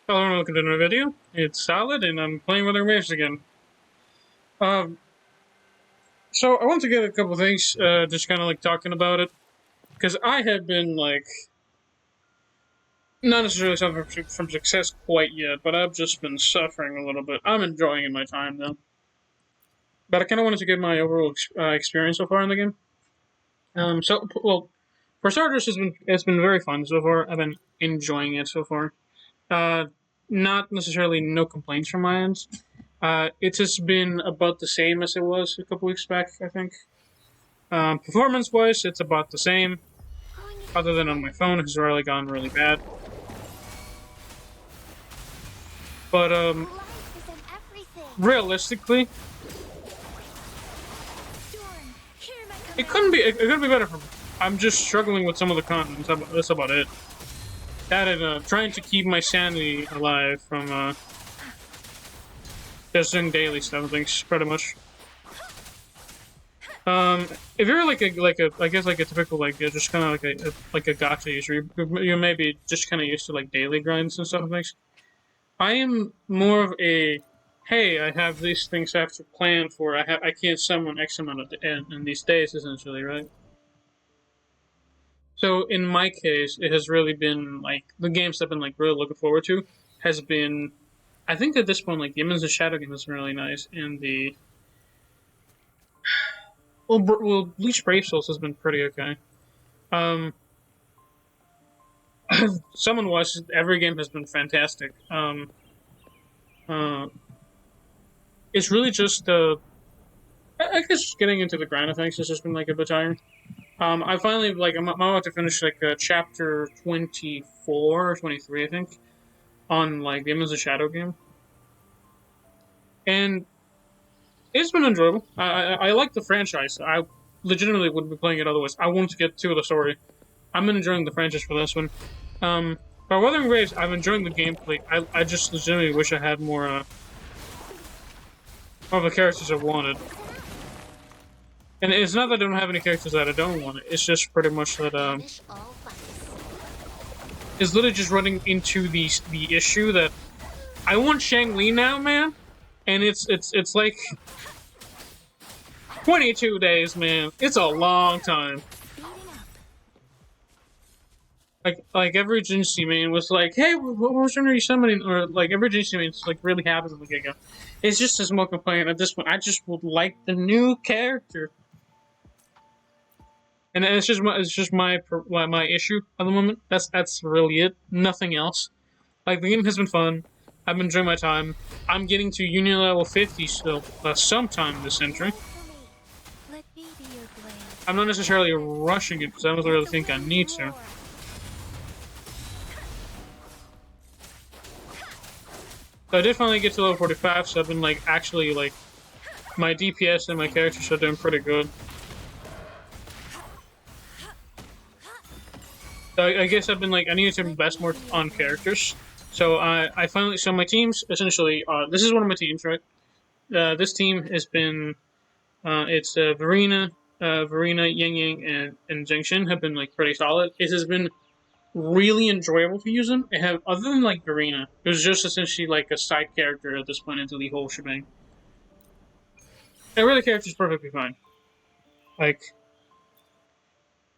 Hello and welcome to another video. It's Solid and I'm playing Wuthering Waves again. Um, so I want to get a couple things, just kind of like talking about it. Because I have been like, not necessarily suffering from success quite yet, but I've just been suffering a little bit. I'm enjoying my time though. But I kind of wanted to get my overall experience so far in the game. Well, for starters, it's been very fun so far. I've been enjoying it so far. Uh, Not necessarily no complaints from my end. It has been about the same as it was a couple weeks back, I think. Performance-wise, it's about the same, other than on my phone, it's really gone really bad. But, realistically, it could be better for me. I'm just struggling with some of the content, that's about it. That and, trying to keep my sanity alive from, just doing daily stuff and things, pretty much. If you're I guess like a typical just kind of like a gacha user, you may be just kind of used to like daily grinds and stuff and things. I am more of a, hey, I have these things I have to plan for. I can't summon X amount of in these days essentially, right? So in my case, it has really been like the games I've been like really looking forward to has been, I think at this point like Demons of Shadow game has been really nice, and the Bleach Brave Souls has been pretty okay. Um, Summon wise, every game has been fantastic. Uh, it's really just I guess getting into the grind of things has just been like a bit tiring. I finally I'm about to finish like chapter 24 or 23, I think, on like the Demons of Shadow game, and it's been enjoyable. I like the franchise. I legitimately wouldn't be playing it otherwise. I want to get to the story. I'm enjoying the franchise for this one. By Wuthering Waves, I'm enjoying the gameplay. I just legitimately wish I had more of the characters I wanted. And it's not that I don't have any characters that I don't want. It's just pretty much that it's literally just running into the issue that I want Changli now, man. And it's like 22 days, man. It's a long time. Like every agency man was like, hey, what version are you summoning? Or like every agency man is like really happy with the get-go. It's just a small complaint at this point. I just would like the new character. And it's just my issue at the moment. That's really it. Nothing else. Like the game has been fun. I've been enjoying my time. I'm getting to Union level 50 still, sometime this century. I'm not necessarily rushing it because I don't really think I need to. So I did finally get to level 45, so I've been like actually like my DPS and my characters are doing pretty good. So I guess I've been like I needed to invest more on characters. So I finally my teams essentially this is one of my teams, right? This team has been it's Verena, Yang Yang, and Zhengxin have been like pretty solid. It has been really enjoyable to use them. Other than like Verena, it was just essentially like a side character at this point into the whole shebang. Every other character is perfectly fine. Like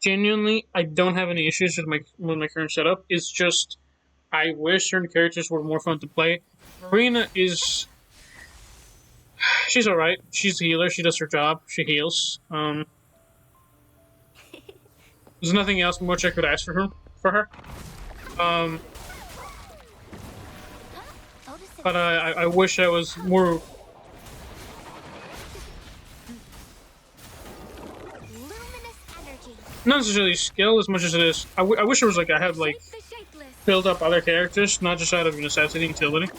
genuinely, I don't have any issues with my current setup. It's just I wish certain characters were more fun to play. Verena is she's alright. She's a healer. She does her job. She heals. There's nothing else much I could ask for her. But I wish I was more. Not necessarily skill as much as it is. I wish it was like I had like build up other characters, not just out of necessity and utility.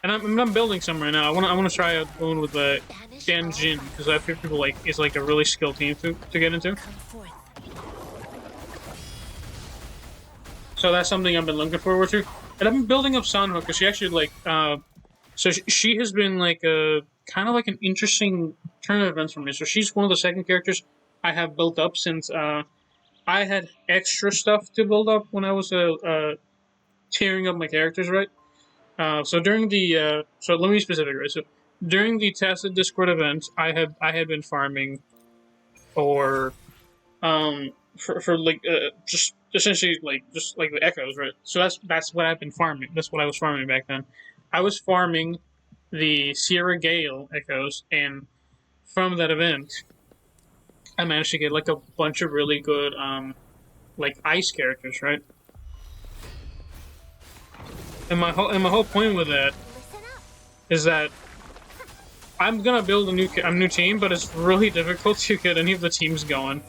And I'm building some right now. I want to try out going with the Danjin because I feel people like it's like a really skilled team to get into. So that's something I've been looking forward to. And I've been building up Sanho because she actually like so she has been like a kind of like an interesting turn of events for me. So she's one of the second characters I have built up since I I had extra stuff to build up when I was tearing up my characters, right? So during the so let me be specific, right? So during the tested Discord event, I had been farming for for like just essentially like just like the echoes, right? So that's what I've been farming. That's what I was farming back then. I was farming the Sierra Gale echoes, and from that event, I managed to get like a bunch of really good like ice characters, right? And my whole point with that is that I'm gonna build a new team, but it's really difficult to get any of the teams going.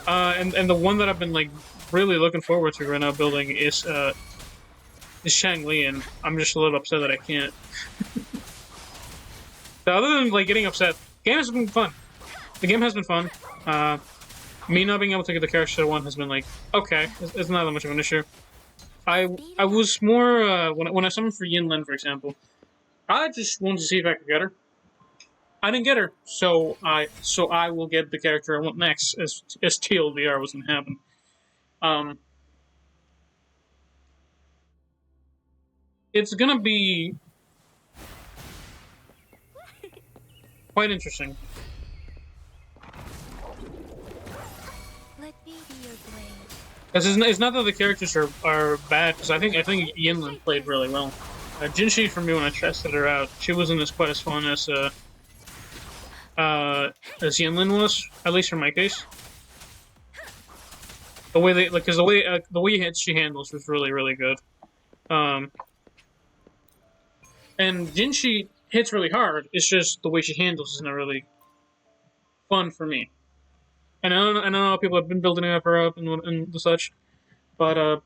And the one that I've been like really looking forward to right now building is Changli, and I'm just a little upset that I can't. So other than like getting upset, the game has been fun. The game has been fun. Me not being able to get the character I want has been like okay, it's not that much of an issue. I was more when I summoned for Yinlin, for example. I just wanted to see if I could get her. I didn't get her, so I will get the character I want next, as TLDR was gonna happen. Um, it's gonna be quite interesting. Because it's not that the characters are bad, because I think Yinlin played really well. Jinshi, for me, when I tested her out, she wasn't as quite as fun as Yinlin was, at least for my case. The way they like, because the way she handles was really really good. Um, and Jinshi hits really hard. It's just the way she handles is not really fun for me. And I know people have been building her up and such, but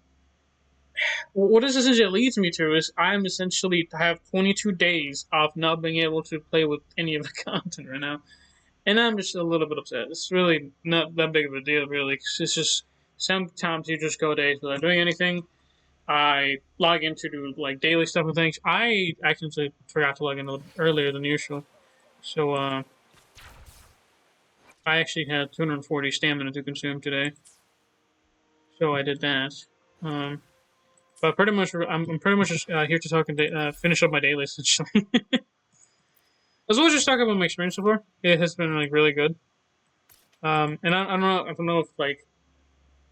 what this essentially leads me to is I'm essentially to have 22 days of not being able to play with any of the content right now, and I'm just a little bit upset. It's really not that big of a deal, really. It's just sometimes you just go days without doing anything. I log in to do like daily stuff and things. I actually forgot to log in earlier than usual, so I actually had 240 stamina to consume today, so I did that. Um, But pretty much, I'm pretty much just here to talk and finish up my daily, essentially. As well as just talk about my experience so far. It has been like really good. And I don't know if like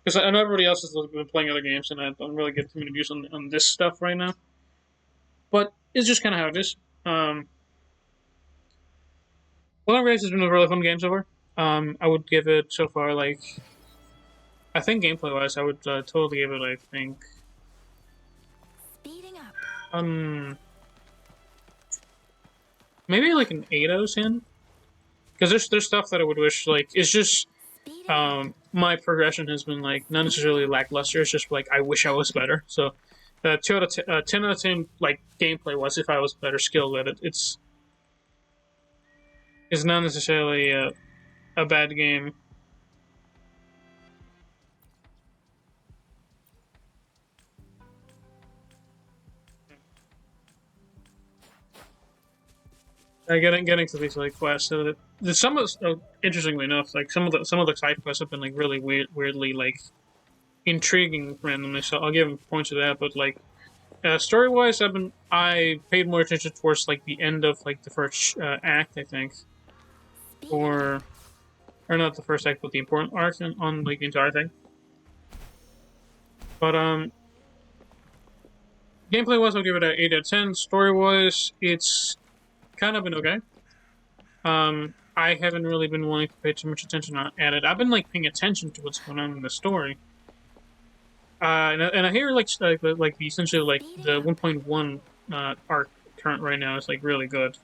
because I know everybody else has been playing other games, and I don't really get too many views on this stuff right now. But it's just kind of how it is. Wuthering Waves has been a really fun game so far. I would give it so far like I think gameplay wise, I would totally give it I think um maybe like an 8 out of 10. Because there's stuff that I would wish like it's just my progression has been like not necessarily lackluster. It's just like I wish I was better. So 10 out of 10 like gameplay was if I was better skilled at it. It's not necessarily a bad game. Getting to these like quests. So the some of interestingly enough, like some of the side quests have been like really weirdly like intriguing randomly. So I'll give them points to that. But like story wise, I paid more attention towards like the end of like the first act, I think, or not the first act, but the important arc on like the entire thing. But gameplay wise, I'll give it an 8 out of 10. Story wise, it's kind of been okay. I haven't really been wanting to pay too much attention at it. I've been like paying attention to what's going on in the story. And I hear like the essentially like the 1.1 arc current right now is like really good.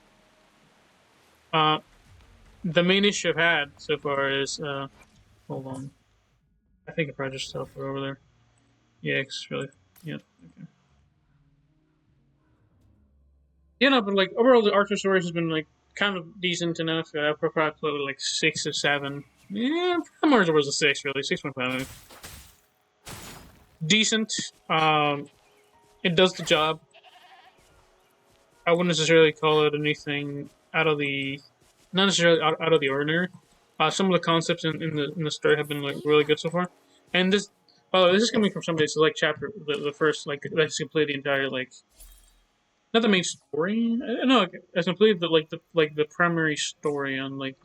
The main issue I've had so far is hold on, I think I probably just teleported over there. Yeah, it's really yeah. Okay. Yeah, no, but like overall the arc story has been like kind of decent enough. I'll probably play with like 6 or 7. Yeah, I'm more towards a 6 really, 6.5. Decent. It does the job. I wouldn't necessarily call it anything out of the, not necessarily out of the ordinary. Some of the concepts in the story have been like really good so far. And this, oh, this is coming from somebody. So like chapter the first like that's completed the entire like not the main story. No, it's completed the primary story on the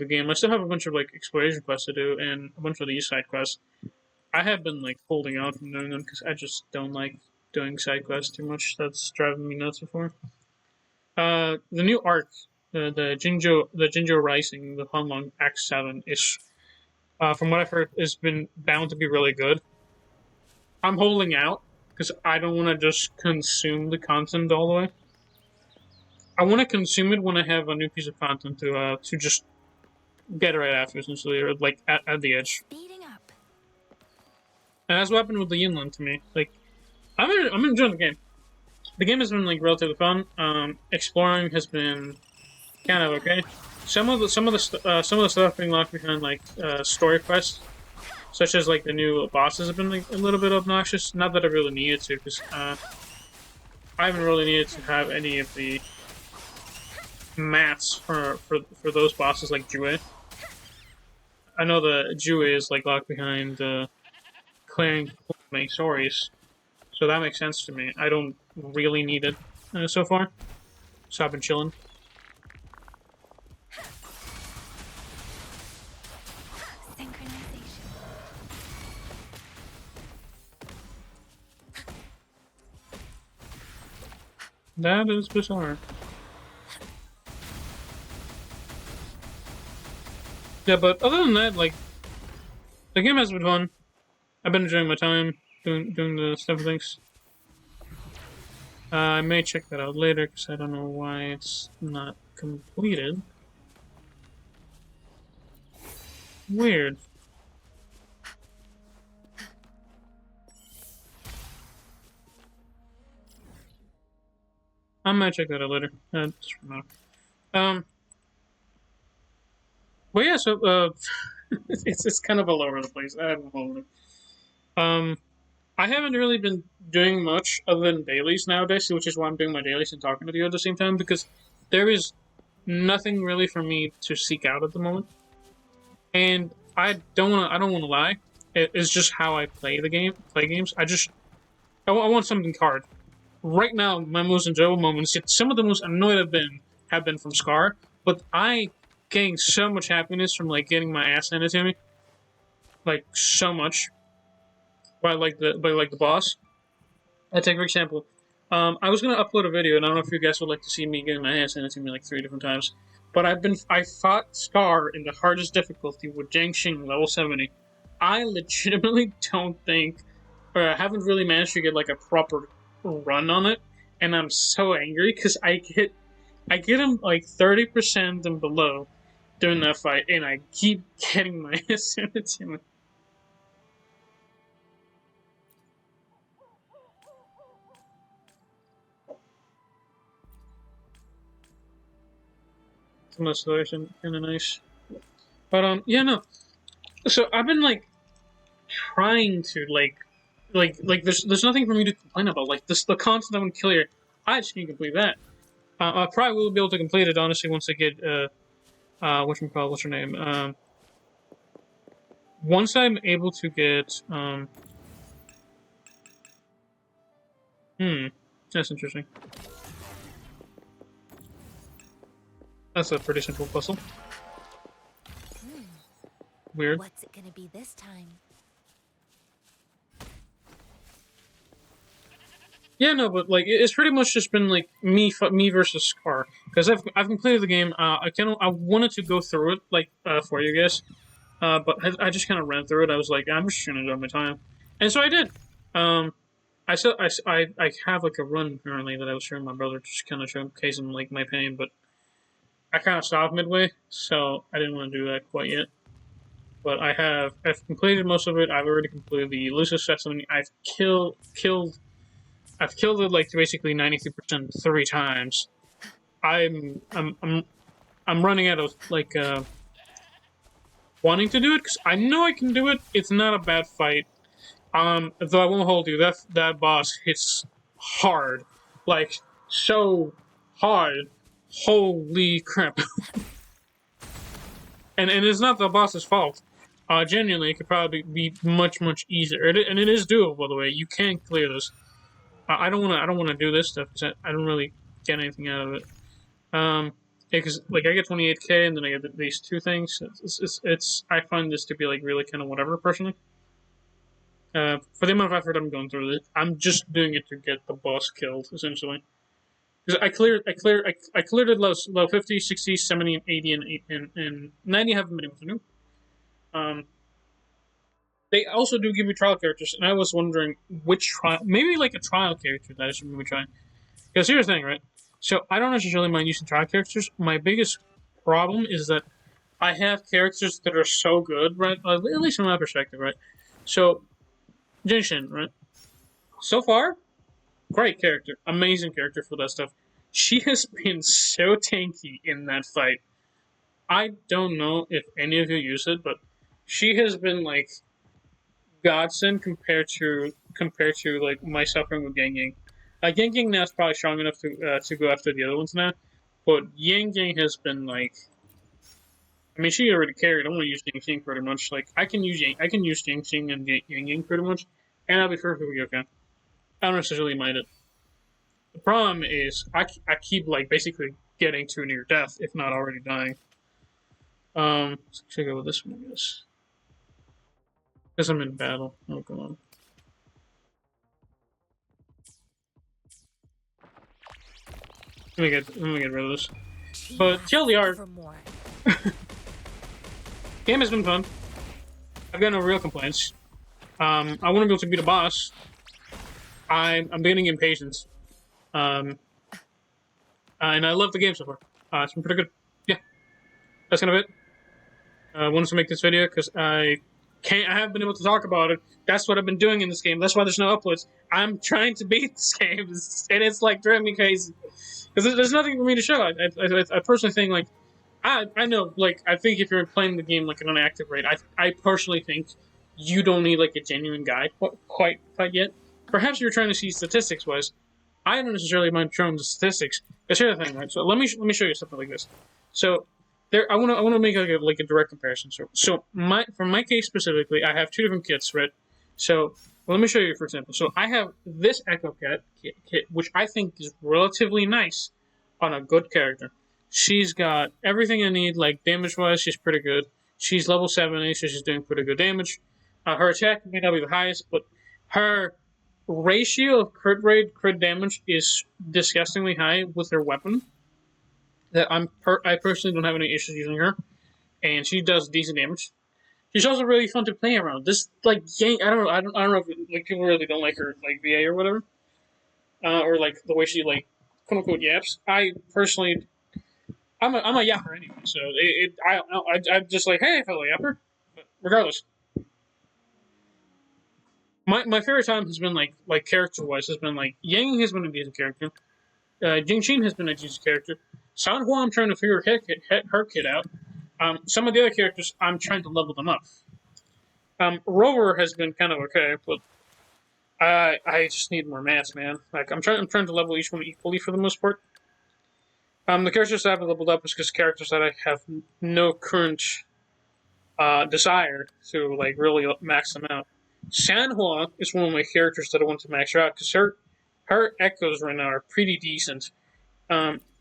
game. I still have a bunch of like exploration quests to do and a bunch of these side quests. I have been like holding out from doing them because I just don't like doing side quests too much. That's driving me nuts before. The new arc, the Jinjo Rising, the Hunlong Act 7 is, from what I've heard, has been bound to be really good. I'm holding out because I don't want to just consume the content all the way. I want to consume it when I have a new piece of content to just get it right after, essentially, or like at the edge. Speeding up. And that's what happened with the Yinland to me. Like, I'm enjoying the game. The game has been like relatively fun. Exploring has been kind of okay. Some of the stuff being locked behind like story quests, such as like the new bosses, have been like a little bit obnoxious. Not that I really needed to, because I haven't really needed to have any of the mats for those bosses like Jue. I know the Jue is like locked behind clearing main stories, so that makes sense to me. I don't really need it so far, so I've been chilling. Synchronization. That is bizarre. Yeah, but other than that, like, the game has been fun. I've been enjoying my time doing the stuff and things. I may check that out later because I don't know why it's not completed. Weird. I might check that out later. Just for now. But yeah, so it's kind of all over the place. I haven't really been doing much other than dailies nowadays, which is why I'm doing my dailies and talking to you at the same time, because there is nothing really for me to seek out at the moment. And I don't want to lie. It's just how I play games. I want something hard. Right now, my most enjoyable moments, some of the most annoyed have been from Scar, but I gain so much happiness from like getting my ass handed to me, like so much. By the boss. I take for example, I was gonna upload a video, and I don't know if you guys would like to see me getting my ass handed to me like 3 different times. But I fought Scar in the hardest difficulty with Jiangxing level 70. I legitimately don't think, or I haven't really managed to get like a proper run on it, and I'm so angry because I get him like 30% and below during that fight, and I keep getting my ass handed to me. Some of the stories kind of nice, but yeah, no. So I've been like trying to there's nothing for me to complain about. Like the content I'm gonna clear, I just need to complete that. I probably will be able to complete it honestly once I get what's her name? Once I'm able to get that's interesting. That's a pretty simple puzzle. Weird. What's it gonna be this time? Yeah, no, but like it's pretty much just been like me versus Scar because I've completed the game. I wanted to go through it like for you guys, but I just kind of ran through it. I was like, I'm just gonna enjoy my time, and so I did. I have like a run currently that I was showing my brother, just kind of showcase him like my pain, but I kind of stopped midway, so I didn't want to do that quite yet. But I've completed most of it. I've already completed the Elusive Sesame. I've killed it like basically 93% 3 times. I'm running out of like wanting to do it because I know I can do it. It's not a bad fight. Though I won't hold you. That boss hits hard, like so hard. Holy crap! and it's not the boss's fault. Genuinely, it could probably be much easier, and it is doable. By the way, you can clear this. I don't wanna do this stuff because I don't really get anything out of it. Because like I get 28K and then I get these two things. It's I find this to be like really kind of whatever personally. For the amount of effort I'm going through it, I'm just doing it to get the boss killed essentially. Because I cleared it low 50, 60, 70, and 80, and 90 haven't been able to do. They also do give you trial characters, and I was wondering which trial, maybe like a trial character that I should maybe try. Because here's the thing, right? So I don't necessarily mind using trial characters. My biggest problem is that I have characters that are so good, right? At least from my perspective, right? So Jinshin, right? So far, great character, amazing character for that stuff. She has been so tanky in that fight. I don't know if any of you use it, but she has been like godsend compared to like my suffering with Genghis. Genghis now is probably strong enough to go after the other ones now, but Yang has been like. I mean, she already carried. I'm gonna use Yang pretty much. Like I can use Yang and Yang pretty much, and I'll be perfectly okay. I don't necessarily mind it. The problem is I keep like basically getting too near death, if not already dying. Should I go with this one, I guess. Because I'm in battle. Oh, come on. Let me get rid of this. But TLDR, game has been fun. I've got no real complaints. I want to be able to beat a boss. I'm beginning impatience. And I love the game so far. It's been pretty good. Yeah, that's kind of it. I wanted to make this video because I haven't been able to talk about it. That's what I've been doing in this game. That's why there's no uploads. I'm trying to beat this game, and it's like driving me crazy. Because there's nothing for me to show. I personally think, like, I know, like, I think if you're playing the game, like, at an active rate, I personally think you don't need, like, a genuine guide quite yet. Perhaps you're trying to see statistics-wise. I don't necessarily mind showing the statistics. Because here's the thing, right? So let me show you something like this. So I want to make like a direct comparison. So for my case specifically, I have two different kits, right? So let me show you, for example. So I have this Echo kit, which I think is relatively nice on a good character. She's got everything I need, like damage-wise, she's pretty good. She's level 70, so she's doing pretty good damage. Her attack may not be the highest, but her ratio of crit rate, crit damage is disgustingly high with her weapon. That I personally don't have any issues using her, and she does decent damage. She's also really fun to play around. This like Yang, I don't know if like people really don't like her like VA or whatever, or like the way she like quote unquote yaps. I personally, I'm a yapper anyway, so I'm just like, hey, fellow yapper. But regardless, my favorite time has been like character wise has been like Yang has been a decent character. Jingxin has been a decent character. Sanhua, I'm trying to figure her kid out. Some of the other characters, I'm trying to level them up. Rover has been kind of okay, but I just need more mass, man. Like I'm trying to level each one equally for the most part. The characters that I haven't leveled up is just characters that I have no current desire to like really max them out. Sanhua is one of my characters that I want to max her out because her echoes right now are pretty decent.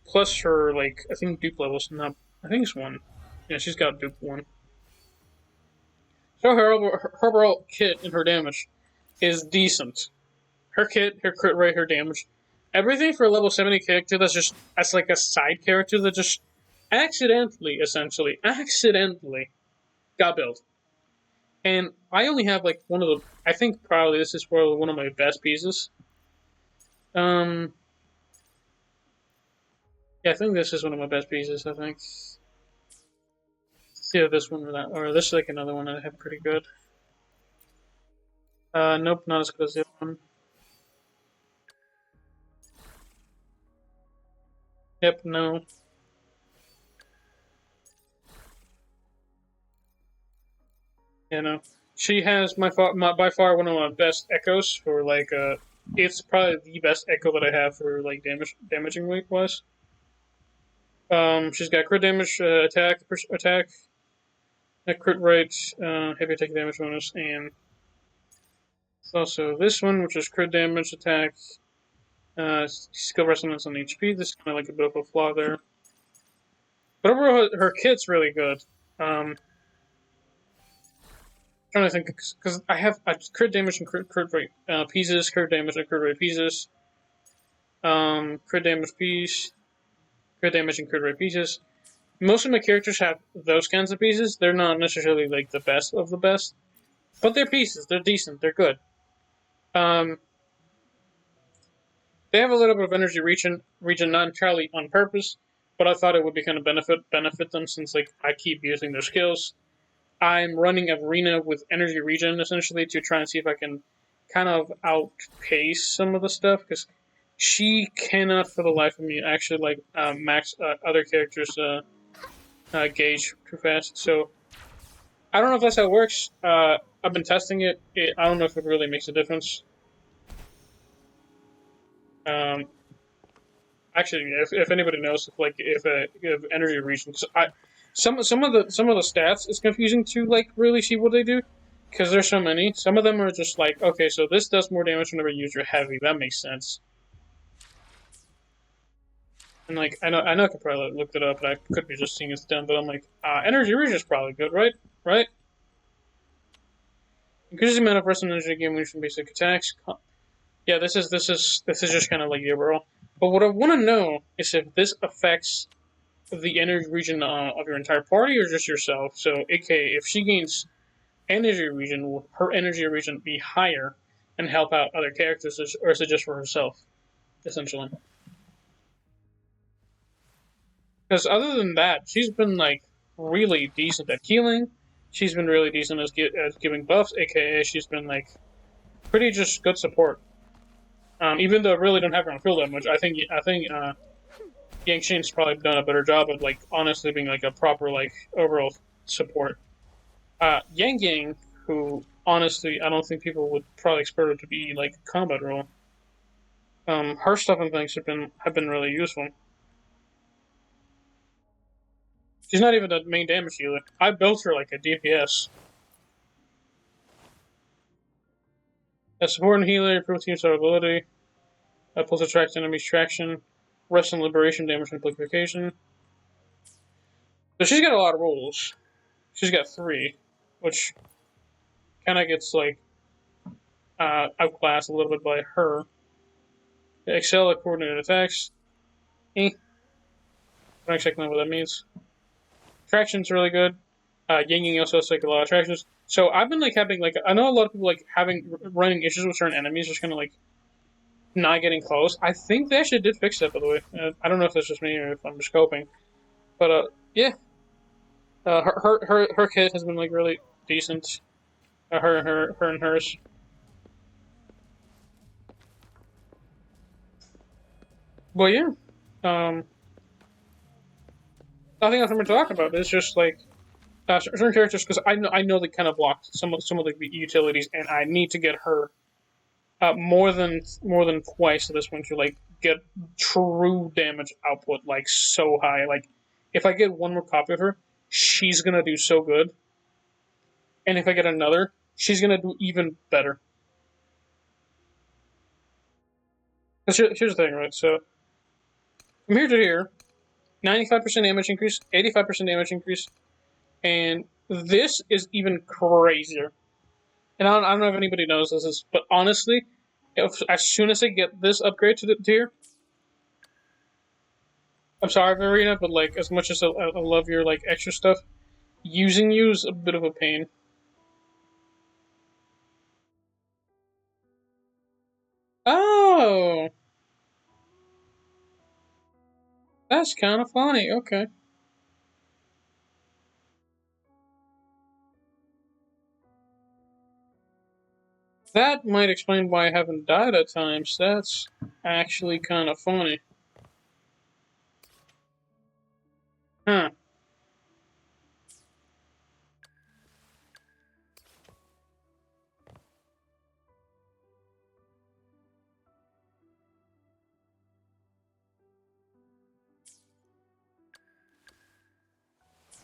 Plus her like I think dupe levels not I think it's 1. Yeah, she's got dupe 1. So her overall kit and her damage is decent. Her kit, her crit rate, her damage, everything for a level 70 character that's like a side character that just accidentally got built. And I only have like one of the. I think probably this is probably one of my best pieces. Yeah, I think this is one of my best pieces. I think. Yeah, this one or that, or this is like another one I have pretty good. Nope, not as good as the other one. Yep, no. Yeah, no. She has by far one of my best echoes for like it's probably the best echo that I have for like damaging weight wise. She's got crit damage, attack, A crit rate, heavy attack damage bonus, and it's also this one, which is crit damage attack, skill resonance on HP. This is kind of like a bit of a flaw there. But overall, her kit's really good. Trying to think, because I have crit damage and crit rate pieces, crit damage and crit rate pieces, crit damage piece, crit damage and crit rate pieces. Most of my characters have those kinds of pieces. They're not necessarily like the best of the best, but they're pieces. They're decent. They're good. They have a little bit of energy region not entirely on purpose, but I thought it would be kind of benefit them since like I keep using their skills. I'm running arena with energy regen essentially to try and see if I can kind of outpace some of the stuff because she cannot for the life of me actually like max other characters gauge too fast. So I don't know if that's how it works. I've been testing it. I don't know if it really makes a difference. Um, Actually, if anybody knows if energy regen, some of the stats it's confusing to like really see what they do because there's so many. Some of them are just like, okay, so this does more damage whenever you use your heavy. That makes sense. And like I know I could probably look it up, but I could be just seeing it's done. But I'm like, energy regen is probably good, right? Right? Increases the amount of rest and energy gain from basic attacks. Yeah, this is just kind of like the overall. But what I want to know is if this affects the energy region of your entire party or just yourself. So, aka, if she gains energy region, will her energy region be higher and help out other characters, or is it just for herself, essentially? Because other than that, she's been like really decent at healing. She's been really decent at giving buffs, aka she's been like pretty just good support. Even though I really don't have her on field that much, I think Yang Shin's probably done a better job of like honestly being like a proper like overall support. Yang Yang, who honestly I don't think people would probably expect her to be like a combat role. Her stuff and things have been really useful. She's not even the main damage dealer. I built her like a DPS. A support and healer, improve team survivability, pulls attract enemies traction, rest and liberation damage amplification. So she's got a lot of rules. She's got 3, which kind of gets like outclassed a little bit by her. Excel at coordinated attacks. I'm not exactly know what that means. Traction's really good. Yang Yang also has like a lot of tractions. So I've been like having like I know a lot of people like running issues with certain enemies, just kind of like not getting close. I think they actually did fix that by the way. I don't know if that's just me or if I'm just coping, but yeah, her kit has been like really decent. Her and hers. But yeah, um, nothing else I'm talking about. It's just like certain characters because I know they kind of blocked some of the utilities, and I need to get her more than twice at this point to like get true damage output like so high. Like if I get one more copy of her, she's gonna do so good, and if I get another, she's gonna do even better. Here's the thing, right? So from here to here, 95% damage increase, 85% damage increase, and this is even crazier. And I don't know if anybody knows this, but honestly, as soon as I get this upgrade to the tier, I'm sorry, Verena, but like as much as I love your like extra stuff, using you is a bit of a pain. Oh, that's kind of funny. Okay, that might explain why I haven't died at times. That's actually kind of funny. Huh?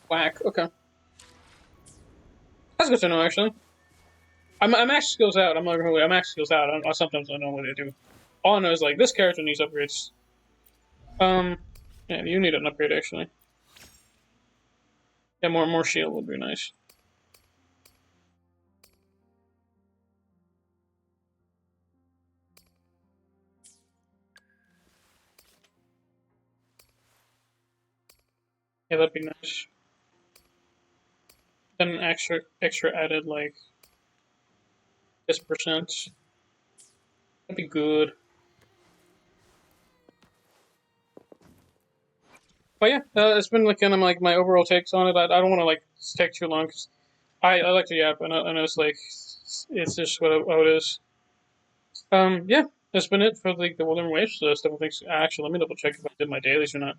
Whack. Okay. That's good to know, actually. I max skills out. I'm not gonna lie, I max skills out. I sometimes don't know what they do. All I know is like this character needs upgrades. Yeah, you need an upgrade actually. Yeah, more shield would be nice. Yeah, that'd be nice. Then an extra added like this percent. That'd be good. But yeah, it's been like kind of like my overall takes on it. I don't want to like take too long because I like to yap, and it's like it's just what it is. Yeah, that's been it for like the Wuthering Waves stuff. Things. Actually, let me double check if I did my dailies or not.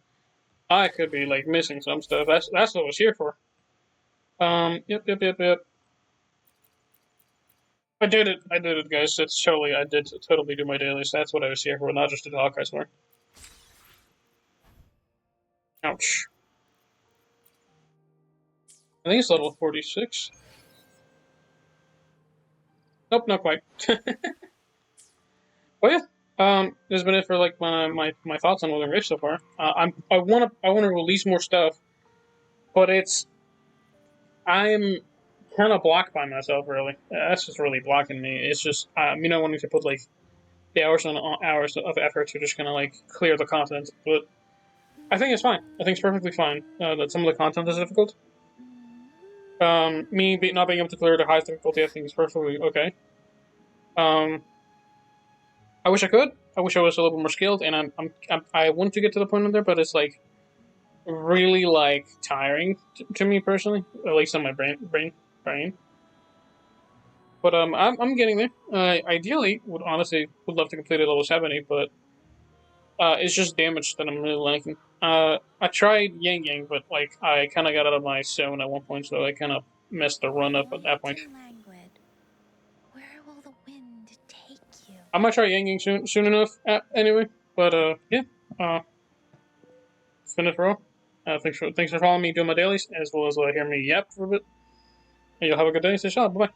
I could be like missing some stuff. That's what I was here for. Yep. I did it. I did it, guys. It's totally. I did totally do my dailies. That's what I was here for, not just to talk. I swear. Ouch. I think it's level 46. Nope, not quite. But yeah, this has been it for like my thoughts on Wuthering Waves so far. I wanna release more stuff, but I'm kind of blocked by myself really. That's just really blocking me. It's just me not wanting to put like the hours on hours of effort to just kind of like clear the content. But I think it's fine. I think it's perfectly fine that some of the content is difficult. Not being able to clear the highest difficulty, I think is perfectly okay. Um, I wish I could. I wish I was a little more skilled, and I want to get to the point of there, but it's like really like tiring to me personally, at least on my brain. But I'm getting there. Ideally, would love to complete it level 70, but it's just damage that I'm really liking. I tried Yang Yang, but like I kind of got out of my zone at one point, so I kind of messed the run up at that point. Where will the wind take you? I might try Yang Yang soon enough. Anyway, but yeah. It's been it for all. Thanks for following me doing my dailies, as well as hearing me yap for a bit. And you'll have a good day. Stay sharp. Bye bye.